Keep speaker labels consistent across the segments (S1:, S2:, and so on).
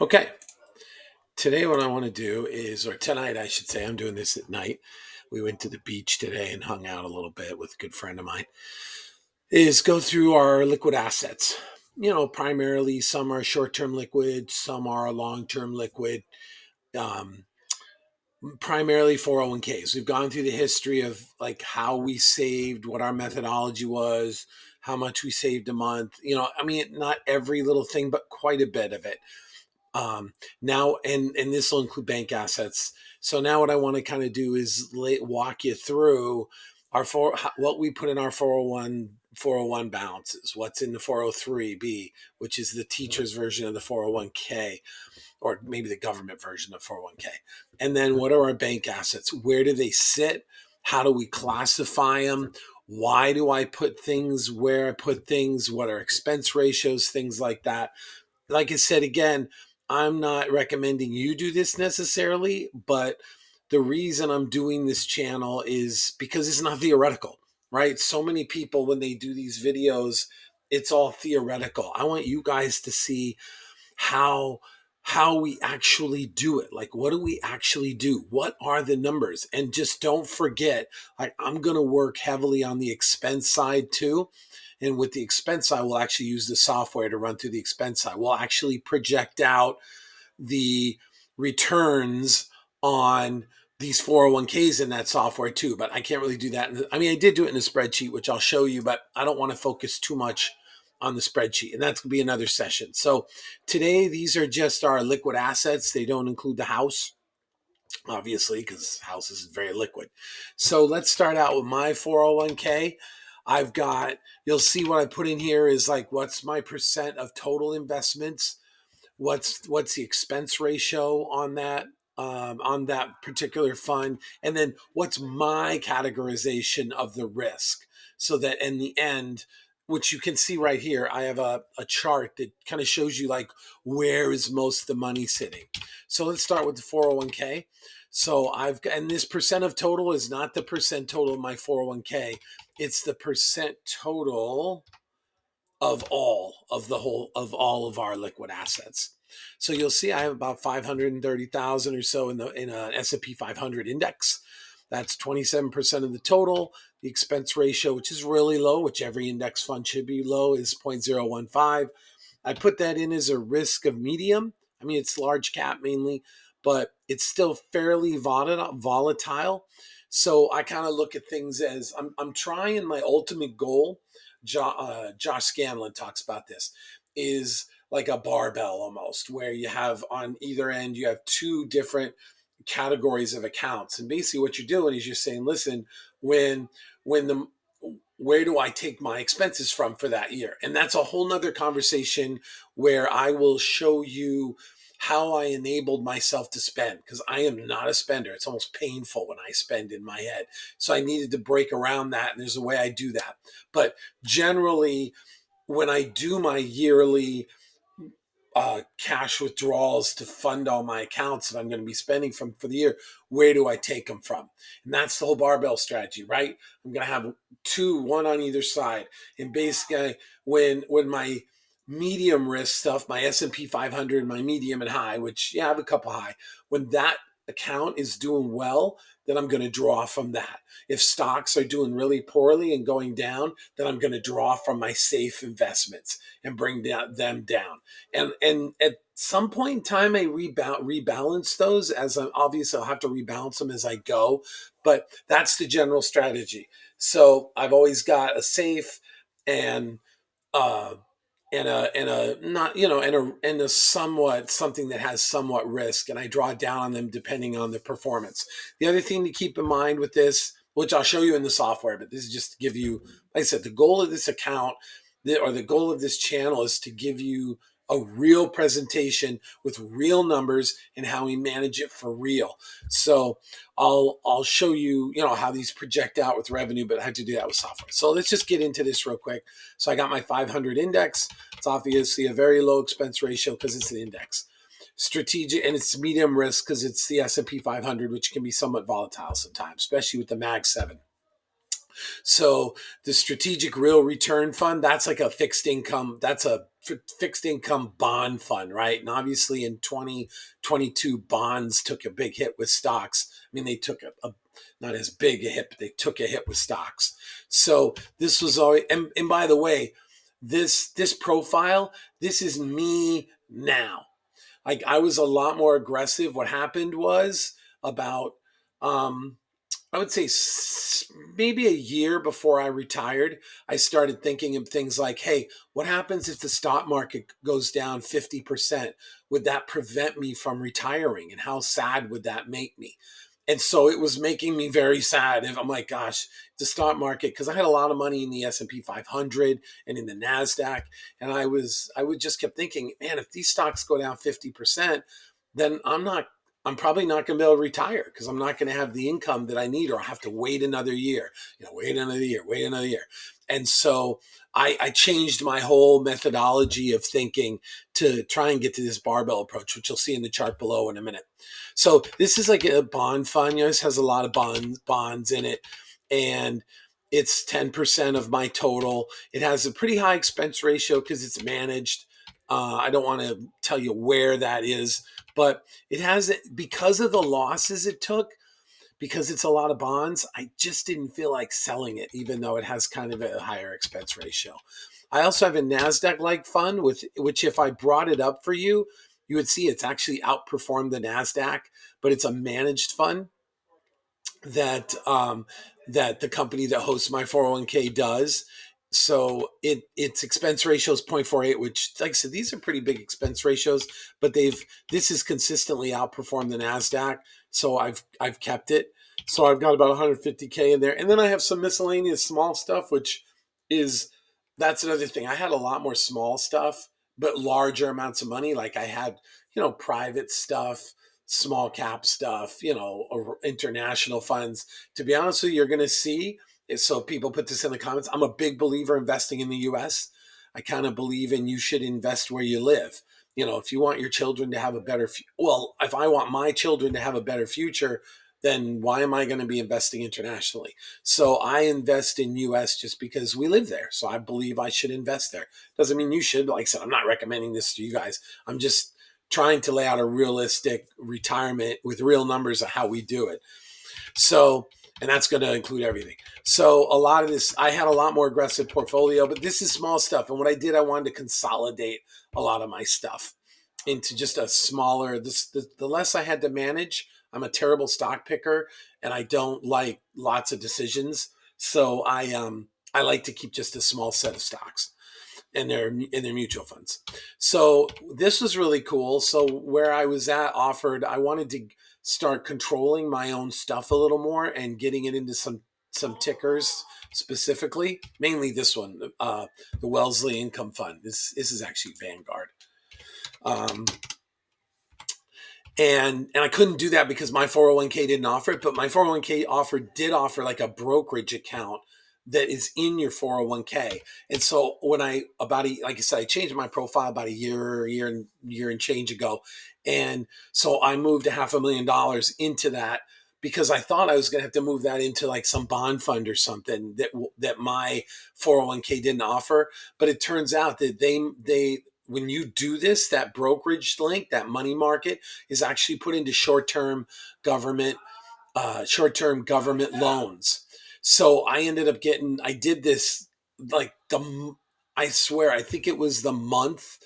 S1: Okay, today what I want to do is, or tonight I should say, I'm doing this at night. We went to the beach today and hung out a little bit with a good friend of mine, is go through our liquid assets. Primarily some are short-term liquid, some are long-term liquid, um, primarily 401ks. We've gone through the history of like how we saved, what our methodology was, how much we saved a month. Not every little thing, but quite a bit of it. Now, and this will include bank assets. So now what I want to kind of do is walk you through what we put in our 401 balances, what's in the 403b, which is the teacher's version of the 401k, or maybe the government version of 401k. And then what are our bank assets? Where do they sit? How do we classify them? Why do I put things where I put things? What are expense ratios? Things like that. Like I said again, I'm not recommending you do this necessarily, but the reason I'm doing this channel is because it's not theoretical, right? So many people, when they do these videos, it's all theoretical. I want you guys to see how we actually do it. Like, what do we actually do? What are the numbers? And just don't forget, like, I'm going to work heavily on the expense side too. And with the expense side, we'll actually use the software to run through the expense side. We'll actually project out the returns on these 401ks in that software too, but I can't really do that. I did do it in a spreadsheet, which I'll show you, but I don't want to focus too much on the spreadsheet, and that's going to be another session. So today, these are just our liquid assets. They don't include the house, obviously, because house is very liquid. So let's start out with my 401k. You'll see what I put in here is like, what's my percent of total investments? What's the expense ratio on that particular fund, and then what's my categorization of the risk, so that in the end, which you can see right here, I have a chart that kind of shows you like where is most of the money sitting. So let's start with the 401k. So and this percent of total is not the percent total of my 401k, it's the percent total of all of our liquid assets. So you'll see I have about 530,000 or so in an S&P 500 index. That's 27% of the total. The expense ratio, which is really low, which every index fund should be low, is 0.015. I put that in as a risk of medium. It's large cap mainly, but it's still fairly volatile. So I kind of look at things as I'm trying. My ultimate goal, Josh Scanlon talks about this, is like a barbell almost, where you have on either end, you have two different categories of accounts. And basically what you're doing is you're saying, listen, when the where do I take my expenses from for that year? And that's a whole nother conversation where I will show you how I enabled myself to spend, because I am not a spender. It's almost painful when I spend in my head. So I needed to break around that. And there's a way I do that. But generally, when I do my yearly cash withdrawals to fund all my accounts that I'm going to be spending from for the year, where do I take them from? And that's the whole barbell strategy, right? I'm going to have one on either side. And basically, when my medium risk stuff, my S&P 500, my medium and high, which I have a couple high, when that account is doing well, then I'm going to draw from that. If stocks are doing really poorly and going down, then I'm going to draw from my safe investments and bring them down. And at some point in time, I rebalance those, as obviously I'll have to rebalance them as I go, but that's the general strategy. So I've always got a safe and uh, and a not and a somewhat something that has somewhat risk, and I draw down on them depending on the performance. The other thing to keep in mind with this, which I'll show you in the software, but this is just to give you, like I said, the goal of this account, or the goal of this channel, is to give you a real presentation with real numbers and how we manage it for real. So I'll show you, how these project out with revenue, but I had to do that with software. So let's just get into this real quick. So I got my 500 index. It's obviously a very low expense ratio because it's an index. Strategic, and it's medium risk because it's the S&P 500, which can be somewhat volatile sometimes, especially with the Mag 7. So the strategic real return fund, that's like a fixed income. That's a fixed income bond fund, right? And obviously in 2022, bonds took a big hit with stocks. I mean, they took a not as big a hit, but they took a hit with stocks. So this was always, and by the way, this profile, this is me now. Like I was a lot more aggressive. What happened was about um I would say maybe a year before I retired, I started thinking of things like, hey, what happens if the stock market goes down 50%? Would that prevent me from retiring? And how sad would that make me? And so it was making me very sad. And I'm like, gosh, the stock market, because I had a lot of money in the S&P 500 and in the NASDAQ. And I would just kept thinking, man, if these stocks go down 50%, then I'm probably not going to be able to retire because I'm not going to have the income that I need, or I'll have to wait another year, wait another year, wait another year. And so I changed my whole methodology of thinking to try and get to this barbell approach, which you'll see in the chart below in a minute. So this is like a bond fund. This has a lot of bonds in it, and it's 10% of my total. It has a pretty high expense ratio because it's managed. I don't want to tell you where that is, but it has, because of the losses it took, because it's a lot of bonds, I just didn't feel like selling it, even though it has kind of a higher expense ratio. I also have a NASDAQ-like fund, which if I brought it up for you, you would see it's actually outperformed the NASDAQ, but it's a managed fund that that the company that hosts my 401k does. So its expense ratio is 0.48, which, like I said, these are pretty big expense ratios, but this has consistently outperformed the NASDAQ. So I've kept it. So I've got about 150k in there, and then I have some miscellaneous small stuff, which is that's another thing. I had a lot more small stuff, but larger amounts of money. Like I had, private stuff, small cap stuff, or international funds. To be honest with you, you're going to see. So people put this in the comments. I'm a big believer investing in the U.S. I kind of believe in you should invest where you live. If you want your children to have a better, well, if I want my children to have a better future, then why am I going to be investing internationally? So I invest in U.S. just because we live there. So I believe I should invest there. Doesn't mean you should. Like I said, I'm not recommending this to you guys. I'm just trying to lay out a realistic retirement with real numbers of how we do it. So, and that's going to include everything. So a lot of this, I had a lot more aggressive portfolio, but this is small stuff. And what I did, I wanted to consolidate a lot of my stuff into just a smaller, the less I had to manage. I'm a terrible stock picker and I don't like lots of decisions. So I like to keep just a small set of stocks in their mutual funds. So this was really cool. So where I was at offered, I wanted to start controlling my own stuff a little more and getting it into some tickers specifically, mainly this one, the Wellesley Income Fund. This is actually Vanguard. And I couldn't do that because my 401k didn't offer it, but my 401k did offer like a brokerage account that is in your 401k. And so when like I said, I changed my profile about a year and change ago. And so I moved $500,000 into that because I thought I was going to have to move that into like some bond fund or something that my 401k didn't offer. But it turns out that they when you do this, that brokerage link, that money market is actually put into short-term government loans. So I did this like I swear, I think it was the month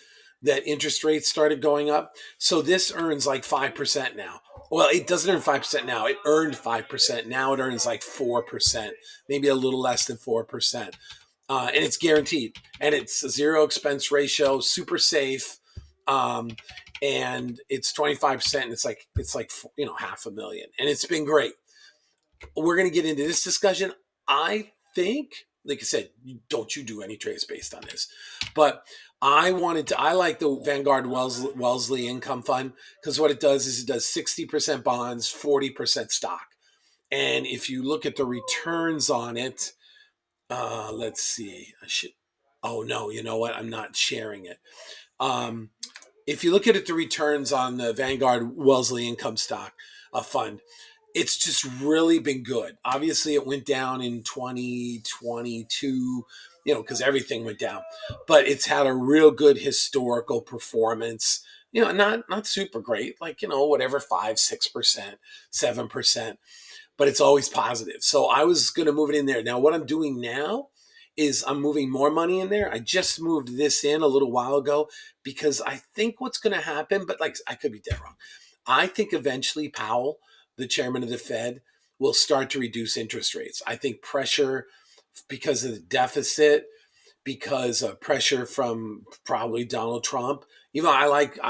S1: that interest rates started going up. So this earns like 5% now. Well, it doesn't earn 5% now. It earned 5%. Now it earns like 4%, maybe a little less than 4%. And it's guaranteed, and it's a zero expense ratio, super safe, and it's 25%. And it's like $500,000, and it's been great. We're gonna get into this discussion. I think, like I said, don't you do any trades based on this, but I like the Vanguard Wellesley Income Fund because what it does is it does 60% bonds, 40% stock, and if you look at the returns on it. Let's see. Oh no, you know what? I'm not sharing it. If you look at it, the returns on the Vanguard Wellesley Income Stock Fund, it's just really been good. Obviously, it went down in 2022 because everything went down. But it's had a real good historical performance. Not super great, like whatever 5, 6%, 7%, but it's always positive. So I was going to move it in there. Now, what I'm doing now is I'm moving more money in there. I just moved this in a little while ago because I think what's going to happen, but like I could be dead wrong. I think eventually Powell, the chairman of the Fed, will start to reduce interest rates. I think pressure because of the deficit, because of pressure from probably Donald Trump. Even though I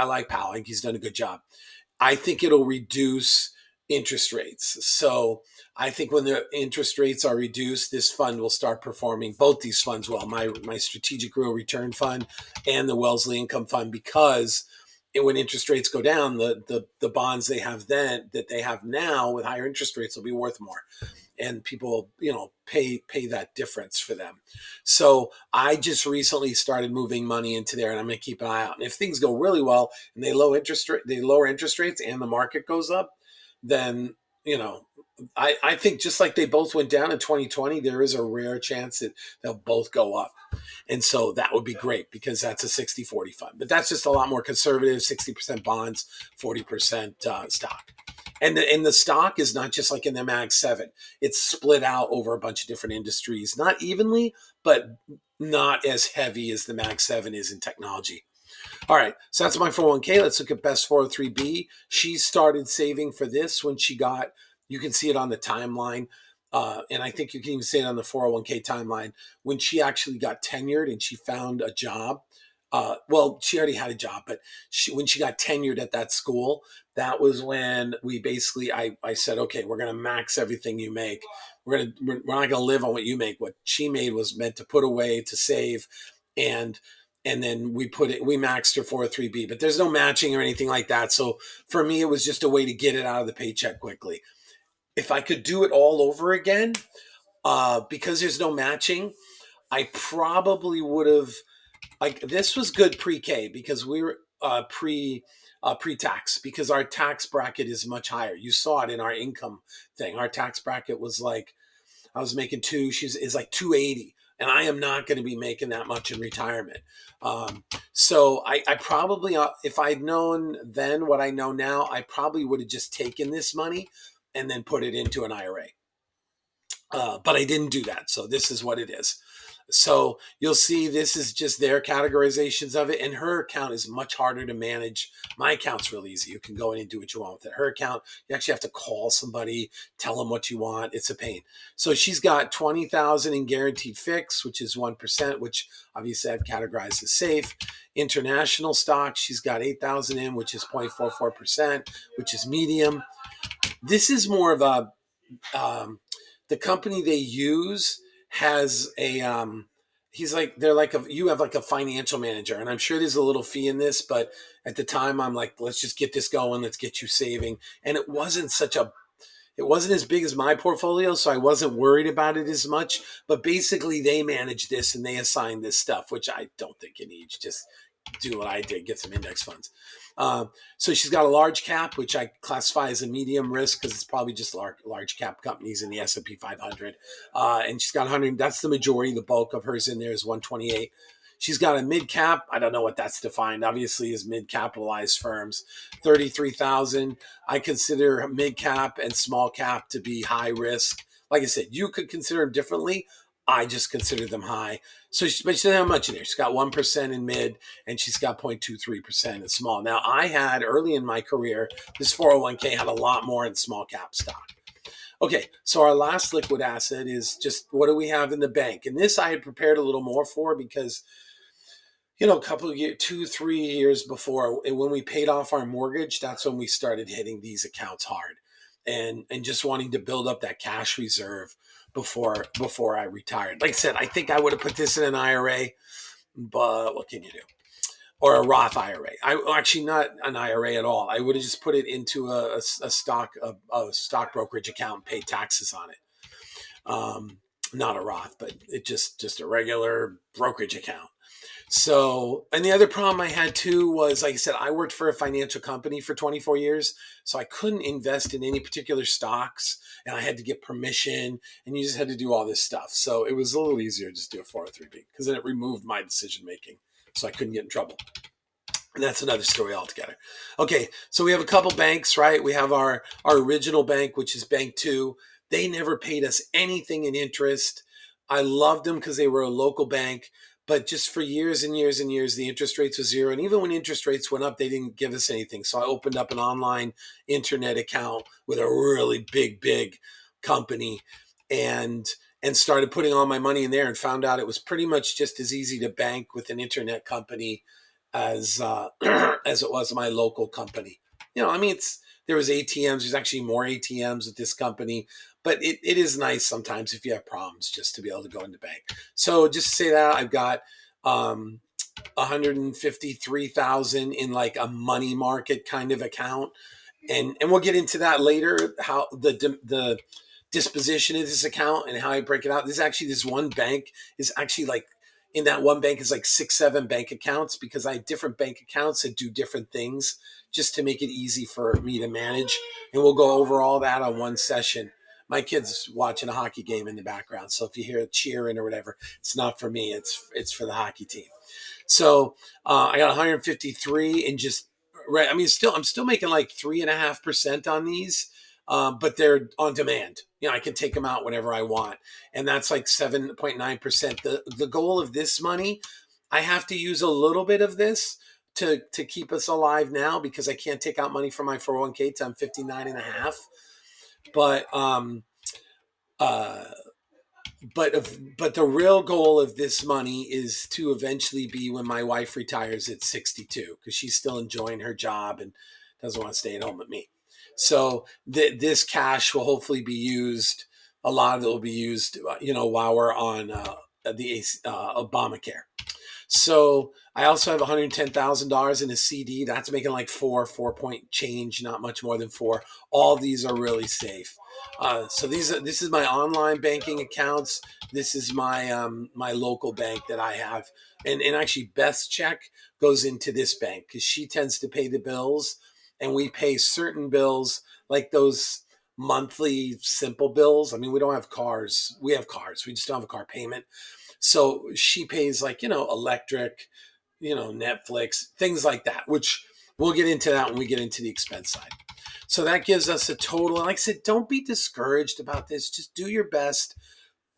S1: like Powell, I think he's done a good job. I think it'll reduce interest rates. So I think when the interest rates are reduced, this fund will start performing. Both these funds will, my Strategic Real Return Fund and the Wellesley Income Fund, because when interest rates go down, the bonds they have then that they have now with higher interest rates will be worth more, and people pay that difference for them. So I just recently started moving money into there, and I'm going to keep an eye out. And if things go really well and they lower interest rates and the market goes up, then I think just like they both went down in 2020, there is a rare chance that they'll both go up. And so that would be great because that's a 60-40 fund. But that's just a lot more conservative, 60% bonds, 40% stock. And the stock is not just like in the Mag 7. It's split out over a bunch of different industries, not evenly, but not as heavy as the Mag 7 is in technology. All right, so that's my 401k. Let's look at Best 403b. She started saving for this when you can see it on the timeline. And I think you can even see it on the 401k timeline when she actually got tenured and she found a job. Well, she already had a job, but when she got tenured at that school, that was when I said, okay, we're going to max everything you make. We're not going to live on what you make. What she made was meant to put away, to save, and then we maxed her 403b, but there's no matching or anything like that. So for me, it was just a way to get it out of the paycheck quickly. If I could do it all over again, because there's no matching, I probably would have, like, this was good pre-K because we were pre-tax, because our tax bracket is much higher. You saw it in our income thing. Our tax bracket was like, I was making is like 280, and I am not going to be making that much in retirement. So I probably, if I'd known then what I know now, I probably would have just taken this money and then put it into an IRA. But I didn't do that. So this is what it is. So you'll see this is just their categorizations of it. And her account is much harder to manage. My account's real easy. You can go in and do what you want with it. Her account, you actually have to call somebody, tell them what you want. It's a pain. So she's got 20,000 in guaranteed fix, which is 1%, which obviously I've categorized as safe. International stock, she's got 8,000 in, which is 0.44%, which is medium. This is more of a, the company they use has a you have like a financial manager, and I'm sure there's a little fee in this, but at the time I'm like, let's just get this going, let's get you saving. And it wasn't as big as my portfolio, so I wasn't worried about it as much. But basically they manage this and they assign this stuff, which I don't think you need. Just do what I did, get some index funds. So she's got a large cap, which I classify as a medium risk because it's probably just large cap companies in the S&P 500. And she's got 100. That's the majority. The bulk of hers in there is 128. She's got a mid cap. I don't know what that's defined. Obviously, as mid capitalized firms, 33,000. I consider mid cap and small cap to be high risk. Like I said, you could consider them differently. I just consider them high. But she doesn't have much in there. She's got 1% in mid, and she's got 0.23% in small. Now, I had early in my career, this 401k had a lot more in small cap stock. Okay, so our last liquid asset is just what do we have in the bank? And this I had prepared a little more for because, a couple of years, 2-3 years before, when we paid off our mortgage, that's when we started hitting these accounts hard, and just wanting to build up that cash reserve before I retired. Like I said, I think I would have put this in an IRA, but what can you do? Or a Roth IRA. Actually not an IRA at all. I would have just put it into a stock brokerage account and paid taxes on it. Not a Roth, but it just a regular brokerage account. So, and the other problem I had too was, like I said, I worked for a financial company for 24 years. So I couldn't invest in any particular stocks and I had to get permission and you just had to do all this stuff. So it was a little easier to just do a 403B because then it removed my decision making. So I couldn't get in trouble. And that's another story altogether. Okay, so we have a couple banks, right? We have our original bank, which is Bank Two. They never paid us anything in interest. I loved them because they were a local bank, but just for years and years and years, the interest rates was zero. And even when interest rates went up, they didn't give us anything. So I opened up an online internet account with a really big company and and started putting all my money in there and found out it was pretty much just as easy to bank with an internet company as as it was my local company. I mean, there was ATMs. There's actually more ATMs at this company, but it is nice sometimes if you have problems just to be able to go into bank. So just to say that I've got 153,000 in like a money market kind of account, and we'll get into that later. How the disposition of this account and how I break it out. This one bank is actually like in that one bank is like 6, 7 bank accounts because I have different bank accounts that do different things just to make it easy for me to manage. And we'll go over all that on one session. My kid's watching a hockey game in the background, so if you hear a cheering or whatever, it's not for me. It's for the hockey team. So I got 153 and just right. I mean, I'm still making like 3.5% on these, but they're on demand. I can take them out whenever I want, and that's like 7.9%. The goal of this money, I have to use a little bit of this to keep us alive now because I can't take out money from my 401k till I'm 59 and a half. But uh, but the real goal of this money is to eventually be when my wife retires at 62 because she's still enjoying her job and doesn't want to stay at home with me. So this cash will hopefully be used. A lot of it will be used, while we're on the Obamacare. So I also have $110,000 in a CD. That's making like 4 point change, not much more than 4. All these are really safe. So this is my online banking accounts. This is my local bank that I have, and actually Beth's check goes into this bank because she tends to pay the bills, and we pay certain bills like those monthly simple bills. I mean, we don't have cars. We have cars. We just don't have a car payment. So she pays like, electric, Netflix, things like that, which we'll get into that when we get into the expense side. So that gives us a total. And like I said, don't be discouraged about this. Just do your best.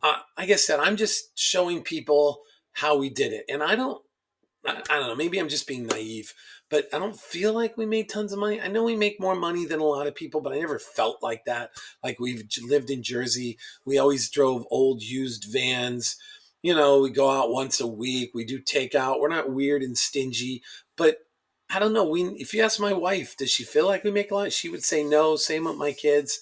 S1: Like I said, I'm just showing people how we did it. And I don't know, maybe I'm just being naive, but I don't feel like we made tons of money. I know we make more money than a lot of people, but I never felt like that. Like we've lived in Jersey. We always drove old used vans. We go out once a week. We do takeout. We're not weird and stingy, but I don't know. If you ask my wife, does she feel like we make a lot? She would say no. Same with my kids.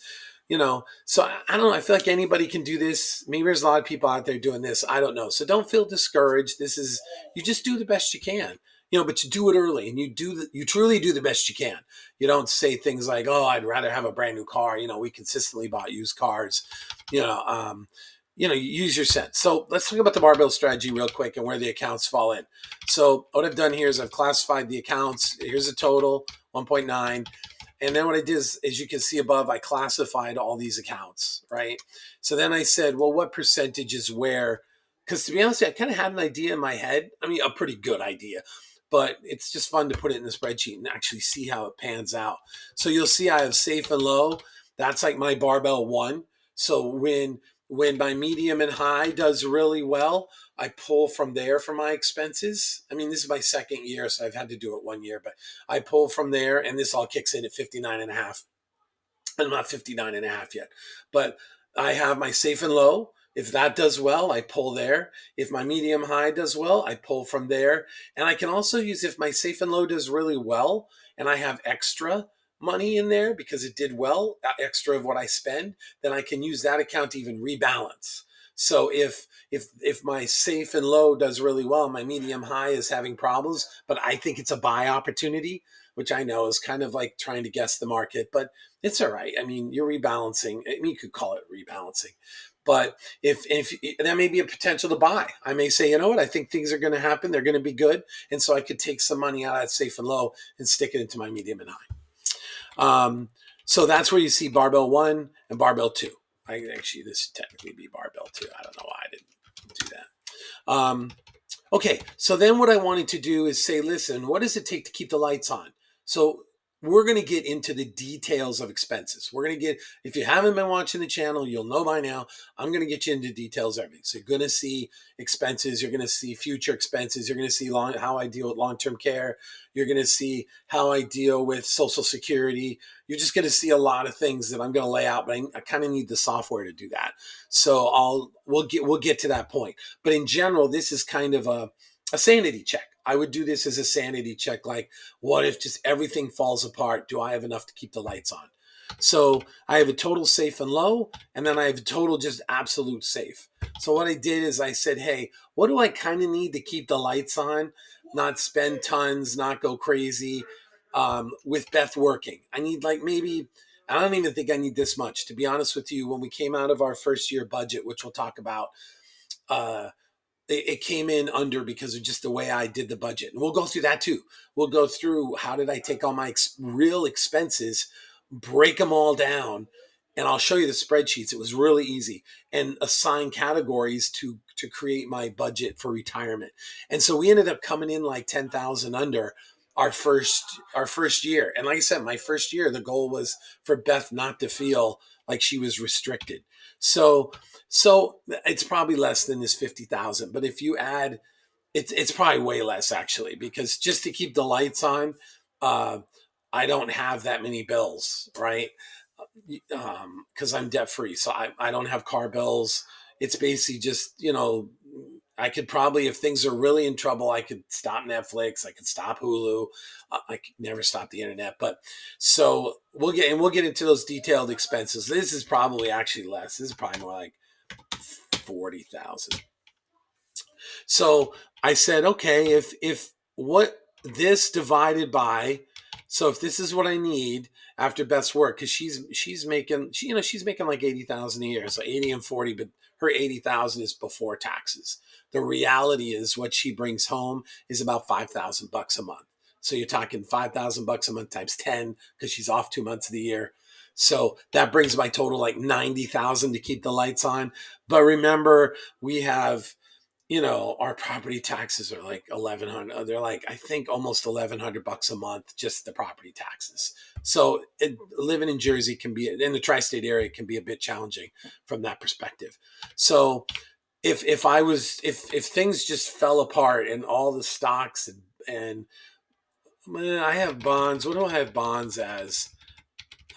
S1: So I don't know. I feel like anybody can do this. Maybe there's a lot of people out there doing this. I don't know. So don't feel discouraged. You just do the best you can, but you do it early and you truly do the best you can. You don't say things like, oh, I'd rather have a brand new car. We consistently bought used cars, you know, um, you use your sense. So let's talk about the barbell strategy real quick and where the accounts fall in. So what I've done here is I've classified the accounts. Here's a total 1.9. And then what I did is, as you can see above, I classified all these accounts, right? So then I said, well, what percentage is where? Because to be honest, I kind of had an idea in my head. I mean, a pretty good idea, but it's just fun to put it in the spreadsheet and actually see how it pans out. So you'll see I have safe and low. That's like my barbell 1. So when my medium and high does really well, I pull from there for my expenses. I mean, this is my second year, so I've had to do it 1 year, but I pull from there and this all kicks in at 59 and a half. I'm not 59 and a half yet, but I have my safe and low. If that does well, I pull there. If my medium high does well, I pull from there. And I can also use if my safe and low does really well and I have extra money in there because it did well, extra of what I spend, then I can use that account to even rebalance. So if my safe and low does really well, my medium high is having problems, but I think it's a buy opportunity, which I know is kind of like trying to guess the market, but it's all right. I mean, you're rebalancing. I mean, you could call it rebalancing. But if that may be a potential to buy, I may say, you know what, I think things are going to happen. They're going to be good. And so I could take some money out of that safe and low and stick it into my medium and high. So that's where you see barbell one and barbell two. Actually, this technically be barbell two. I don't know why I didn't do that. Okay, so then what I wanted to do is say, listen, what does it take to keep the lights on? So we're going to get into the details of expenses. We're going to get, if you haven't been watching the channel, you'll know by now, I'm going to get you into details of everything. So you're going to see expenses. You're going to see future expenses. You're going to see how I deal with long-term care. You're going to see how I deal with Social Security. You're just going to see a lot of things that I'm going to lay out, but I kind of need the software to do that. So we'll get to that point. But in general, this is kind of a sanity check. I would do this as a sanity check. Like, what if just everything falls apart? Do I have enough to keep the lights on? So I have a total safe and low, and then I have a total just absolute safe. So what I did is I said, hey, what do I kind of need to keep the lights on, not spend tons, not go crazy with Beth working? I need like maybe, I don't even think I need this much. To be honest with you, when we came out of our first year budget, which we'll talk about, it came in under because of just the way I did the budget. And we'll go through that too. We'll go through how did I take all my real expenses, break them all down, and I'll show you the spreadsheets. It was really easy, and assign categories to create my budget for retirement. And so we ended up coming in like 10,000 under our first year. And like I said, my first year, the goal was for Beth not to feel like she was restricted. So it's probably less than this 50,000, but if you add, it's probably way less actually, because just to keep the lights on, uh, I don't have that many bills, right? Because I'm debt free, so I don't have car bills. It's basically just, I could probably, if things are really in trouble, I could stop Netflix, I could stop Hulu, I could never stop the internet. But so we'll get into those detailed expenses. This is probably actually less. This is probably more like 40,000. So I said, okay, if what this divided by, so if this is what I need after Beth's work, because she's making she's making like 80,000 a year, so 80 and 40, but her 80,000 is before taxes. The reality is what she brings home is about $5,000 a month. So you're talking $5,000 a month times 10 because she's off 2 months of the year. So that brings my total like 90,000 to keep the lights on. But remember, we have our property taxes are like 1,100. They're like, I think almost $1,100 a month, just the property taxes. So living in Jersey can be, in the tri-state area, can be a bit challenging from that perspective. So if things just fell apart and all the stocks and I have bonds. What do I have bonds as?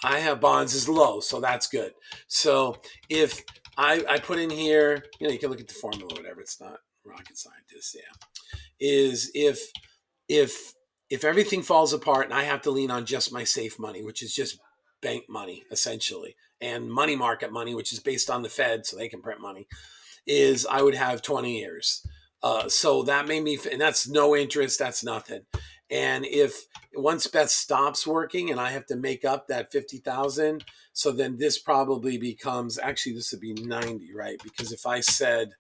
S1: I have bonds as low, so that's good. So if I put in here, you can look at the formula, or whatever. It's not rocket scientist. Yeah, is if if everything falls apart and I have to lean on just my safe money, which is just bank money essentially, and money market money, which is based on the Fed, so they can print money, is I would have 20 years. So that made me, and that's no interest, that's nothing. And if once Beth stops working and I have to make up that 50,000, so then this probably becomes, actually this would be 90, right? Because if I said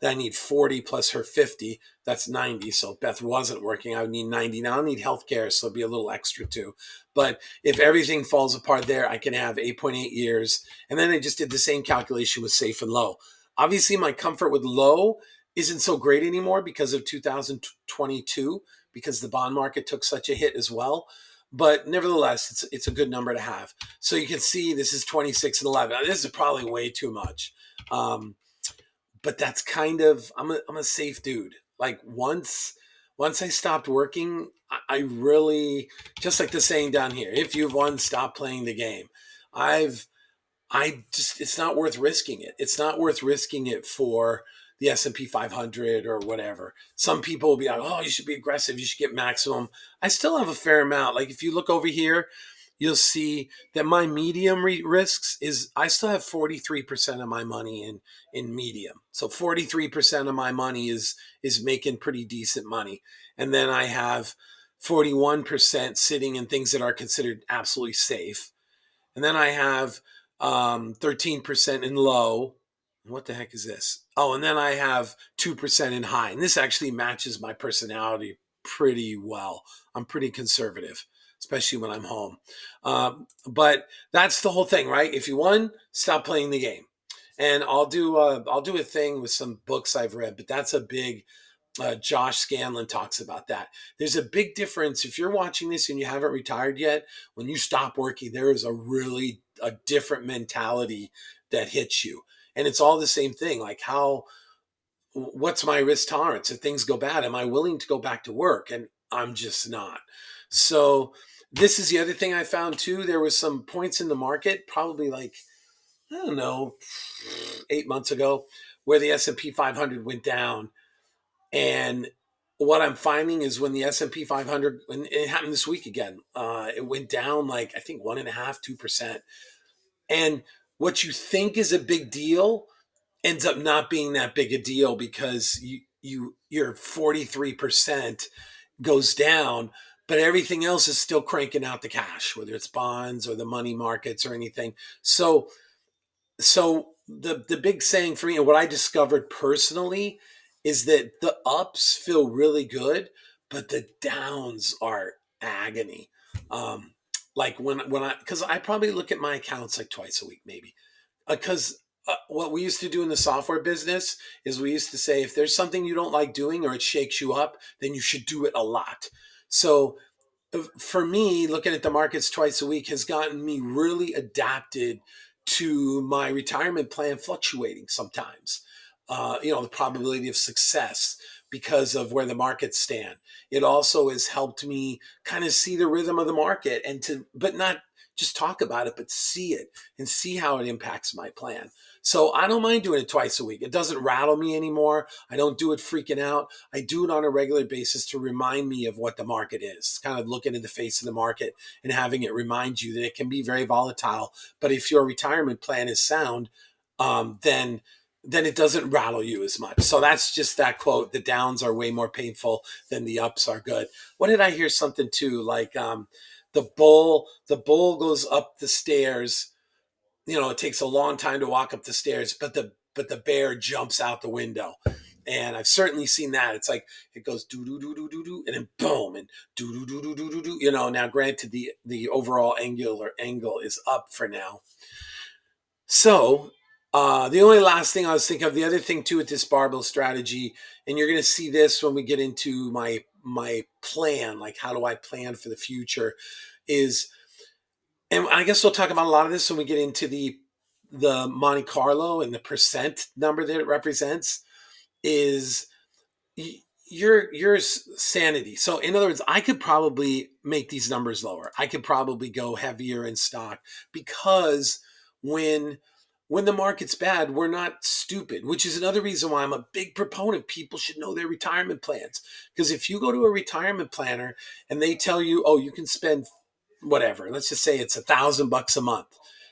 S1: that I need 40 plus her 50, that's 90. So if Beth wasn't working, I would need 90. Now I need healthcare, so it'll be a little extra too. But if everything falls apart there, I can have 8.8 years. And then I just did the same calculation with safe and low. Obviously, my comfort with low isn't so great anymore because of 2022, because the bond market took such a hit as well. But nevertheless, it's a good number to have. So you can see this is 26 and 11. This is probably way too much. But that's kind of, I'm a safe dude. Like once I stopped working, I really, just like the saying down here, if you've won, stop playing the game. I just, it's not worth risking it. It's not worth risking it for the S&P 500 or whatever. Some people will be like, oh, you should be aggressive. You should get maximum. I still have a fair amount. Like if you look over here, you'll see that my medium risks is, I still have 43% of my money in medium. So 43% of my money is making pretty decent money. And then I have 41% sitting in things that are considered absolutely safe. And then I have 13% in low. What the heck is this? Oh, and then I have 2% in high. And this actually matches my personality pretty well. I'm pretty conservative, especially when I'm home. But that's the whole thing, right? If you won, stop playing the game. And I'll do a thing with some books I've read, but that's a big Josh Scanlon talks about that. There's a big difference if you're watching this and you haven't retired yet. When you stop working, there is a different mentality that hits you, and it's all the same thing. Like what's my risk tolerance if things go bad? Am I willing to go back to work? And I'm just not. So this is the other thing I found too. There was some points in the market, probably like I don't know, 8 months ago, where the S&P 500 went down and what I'm finding is when the S&P 500, and it happened this week again, it went down like I think 1.5%, 2%. And what you think is a big deal ends up not being that big a deal because your 43% goes down, but everything else is still cranking out the cash, whether it's bonds or the money markets or anything. So the big saying for me and what I discovered personally is that the ups feel really good, but the downs are agony. Um, like when I because I probably look at my accounts like twice a week maybe because what we used to do in the software business is we used to say if there's something you don't like doing or it shakes you up, then you should do it a lot. So for me, looking at the markets twice a week has gotten me really adapted to my retirement plan fluctuating sometimes. The probability of success because of where the markets stand. It also has helped me kind of see the rhythm of the market but not just talk about it, but see it and see how it impacts my plan. So I don't mind doing it twice a week. It doesn't rattle me anymore. I don't do it freaking out. I do it on a regular basis to remind me of what the market is, kind of looking in the face of the market and having it remind you that it can be very volatile. But if your retirement plan is sound, then it doesn't rattle you as much. So that's just that quote. The downs are way more painful than the ups are good. What did I hear something too? Like the bull goes up the stairs. It takes a long time to walk up the stairs, but the bear jumps out the window. And I've certainly seen that. It's like it goes do do do do do do, and then boom, and do do do do do do do. Now granted, the overall angular angle is up for now. So the only last thing I was thinking of, the other thing too with this barbell strategy, and you're going to see this when we get into my plan, like how do I plan for the future, is and I guess we'll talk about a lot of this when we get into the Monte Carlo and the percent number that it represents is your sanity. So in other words, I could probably make these numbers lower. I could probably go heavier in stock because when when the market's bad, we're not stupid, which is another reason why I'm a big proponent. People should know their retirement plans. Because if you go to a retirement planner and they tell you, oh, you can spend whatever, let's just say it's $1,000 a month.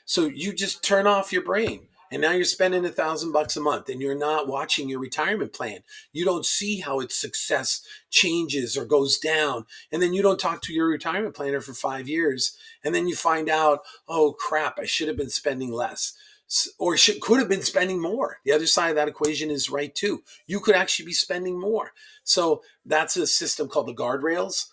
S1: So you just turn off your brain. And now you're spending $1,000 a month and you're not watching your retirement plan. You don't see how its success changes or goes down. And then you don't talk to your retirement planner for 5 years. And then you find out, oh crap, I should have been spending less or could have been spending more. The other side of that equation is right too. You could actually be spending more. So that's a system called the guardrails,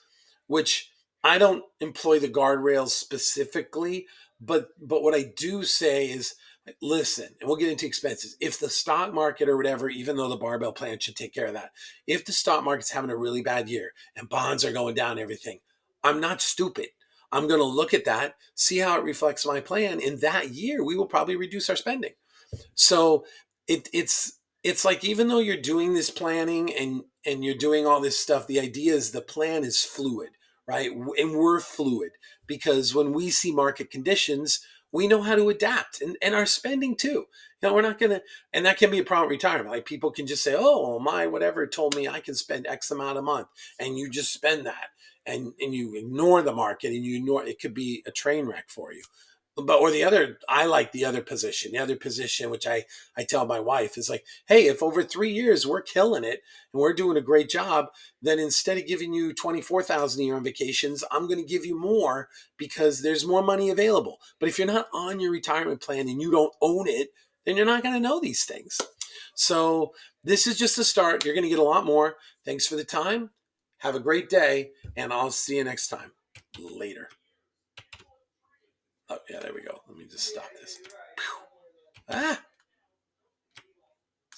S1: which I don't employ the guardrails specifically, but what I do say is listen, and we'll get into expenses. If the stock market or whatever, even though the barbell plan should take care of that, if the stock market's having a really bad year and bonds are going down, and everything, I'm not stupid. I'm going to look at that, see how it reflects my plan. In that year, we will probably reduce our spending. So it's like even though you're doing this planning and you're doing all this stuff, the idea is the plan is fluid, right? And we're fluid because when we see market conditions, we know how to adapt and our spending too. We're not gonna, and that can be a problem with retirement. Like people can just say, "Oh, well, my whatever told me I can spend X amount a month," and you just spend that, and you ignore the market, and you ignore it could be a train wreck for you. But or the other, I like the other position. The other position, which I tell my wife, is like, hey, if over 3 years we're killing it and we're doing a great job, then instead of giving you 24,000 a year on vacations, I'm going to give you more because there's more money available. But if you're not on your retirement plan and you don't own it, then you're not going to know these things. So this is just the start. You're going to get a lot more. Thanks for the time. Have a great day, and I'll see you next time. Later. Oh, yeah, there we go. Let me just stop this. Ah.